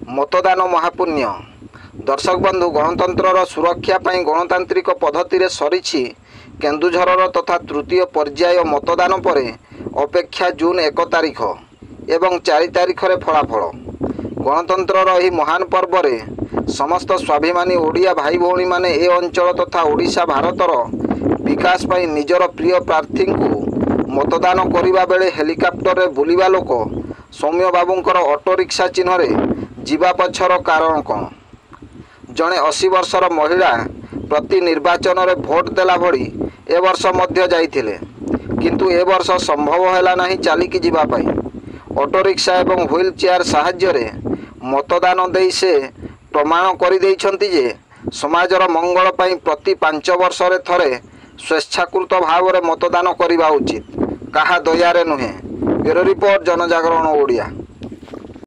मतदान महापुण्य। दर्शक बंधु, गणतंत्र सुरक्षा पाई गणतांत्रिक पद्धति रे सरीछि केन्दुझर तथा तृतीय पर्याय मतदान पर अपेक्षा जून 1 तारिख एवं 4 तारिख रे फलाफल। गणतंत्र यह महान पर्व रे समस्त स्वाभिमानी ओडिया भाई भौणी माने ए अंचल तथा ओडिशा भारतर विकास पाई निजर प्रिय प्रार्थी को मतदान करने बेले हेलिकॉप्टर रे बुलिबा लोक सौम्य बाबूंकर ऑटो रिक्शा चिन्ह रे जीवा पछर कारण कौन? जड़े 80 वर्षर महिला प्रति निर्वाचन रे भोट देला भली ए वर्ष मध्य जाइथिले, किंतु ए वर्ष संभव हैला नहीं चालिकी जीवा पाई। ऑटो रिक्शा एवं व्हील चेयर साहाय्य रे मतदान देई से प्रमाण करि दैछंती जे समाजर मंगल पाई प्रति 5 वर्ष रे थरे स्वेच्छाकृत भाव रे मतदान करिबा उचित, कहा दयारे नुहे। ब्यूरो रिपोर्ट, जनजागरण ओडिया।